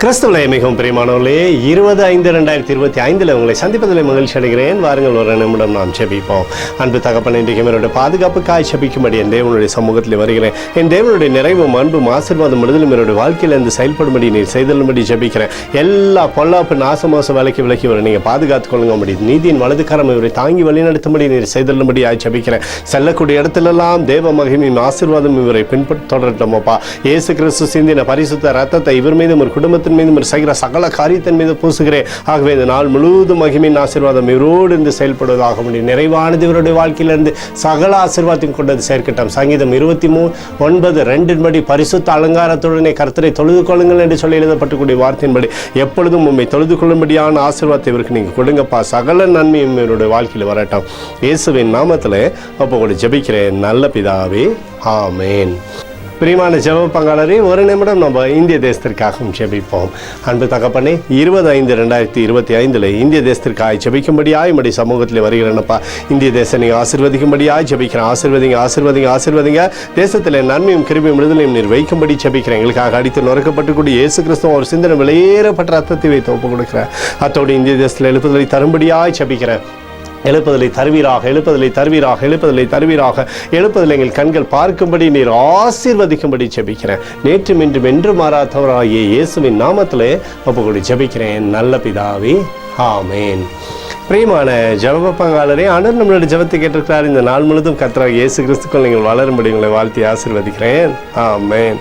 கிறிஸ்துவிலே மிகவும் பிரியமானவர்களே, 20/5/2025 உங்களை சந்திப்பதில் மகிழ்ச்சி அடைகிறேன். வாருங்கள், ஒரு நிமிடம் நாம் ஜெபிப்போம். அன்பு தகப்பன், இன்றைக்கு என்னுடைய பாதுகாப்புக்காய் ஜெபிக்கும்படி என் தேவனுடைய சமூகத்தில் வருகிறேன். என் தேவனுடைய நிறைவும் அன்பும் ஆசீர்வாதம் விடுதலும் என்னுடைய வாழ்க்கையில் இருந்து செயல்படும்படி நீர் செய்தலும்படி ஜெபிக்கிறேன். எல்லா பொல்லாப்பு நாசமோச வேலைக்கு விலக்கி வர நீங்கள் பாதுகாத்துக் கொள்ளுங்க முடியும். நீதியின் வலதுக்காரம் இவரை தாங்கி வழிநடத்தும்படி நீர் செய்தலும்படி ஜெபிக்கிறேன். செல்லக்கூடிய இடத்திலெல்லாம் தேவ மகிமையின் ஆசீர்வாதம் இவரை பின்பற்றப்பா. இயேசு கிறிஸ்து சிந்தின பரிசுத்த ரத்தத்தை இவர் மீது ஒரு குடும்பத்தை மீது செய்கிற சகல காரியத்தின் மீது பூசுகிறேன். ஆகவே இந்த நாள் முழுவதும் மகிமையின் ஆசீர்வாதம் இவரோடு இருந்து செயல்படுவதாக முடியும். நிறைவானது இவருடைய வாழ்க்கையிலிருந்து சகல ஆசீர்வாதத்தையும் கொண்டது சேர்க்கட்டும். சங்கீதம் 23:9 பரிசுத்த அலங்காரத்துடனே கர்த்தரை தொழுது கொள்ளுங்கள் என்று சொல்லி எழுதப்பட்டக்கூடிய வார்த்தையின்படி எப்பொழுதும் உண்மை தொழுது கொள்ளும்படியான ஆசீர்வாதத்தை இவருக்கு நீங்கள் கொடுங்கப்பா. சகல நன்மையும் இவருடைய வாழ்க்கையில் வரட்டும். இயேசுவின் நாமத்தில் அப்போ ஜெபிக்கிறேன் நல்ல பிதாவே, ஆமேன். பிரியமான ஜெப பங்காளரே, ஒரு நிமிடம் நம்ம இந்திய தேசத்திற்காகவும் ஜெபிப்போம். அன்பு தகப்பனே, 20/5/2025 இந்திய தேசத்திற்காக ஜெபிக்கும்படியாய் நம்முடைய சமூகத்தில் வருகிறேன்ப்பா. இந்திய தேசம் நீங்கள் ஆசீர்வதிக்கும்படியாய் ஜெபிக்கிறேன். ஆசீர்வதிங்க. தேசத்தில் நன்மையும் கிருபையும் விடுதலையும் நீர் வைக்கும்படி ஜெபிக்கிறேன். எங்களுக்காக அடித்து நொறுக்கப்பட்டுக்கூடிய இயேசு கிறிஸ்துவ ஒரு சிந்தனை வெளியேறப்பட்ட ரத்தத்தை வைத்து ஒப்பு கொடுக்கிறேன். அத்தோடு இந்திய தேசத்தில் எழுப்புதலை தரும்படியாய் ஜெபிக்கிறேன். எழுப்புதலை தருவீராக. எழுப்புதலை எங்கள் கண்கள் பார்க்கும்படி நீர் ஆசீர்வதிக்கும்படி ஜெபிக்கிறேன். நேற்றும் இன்றும் என்று மாறாதவராகிய இயேசுவின் நாமத்திலே ஒப்புக்கொண்டு ஜெபிக்கிறேன் நல்ல பிதாவே, ஆமேன். பிரியமான ஜெப பங்காளரே, ஆண்டவர் நம்மளுடைய ஜெபத்தை கேட்டிருக்கிறார். இந்த நாள் முழுவதும் கர்த்தராகிய இயேசு கிறிஸ்துக்குள் நீங்கள் வளரும்படி உங்களை வாழ்த்தி ஆசீர்வதிக்கிறேன். ஆமேன்.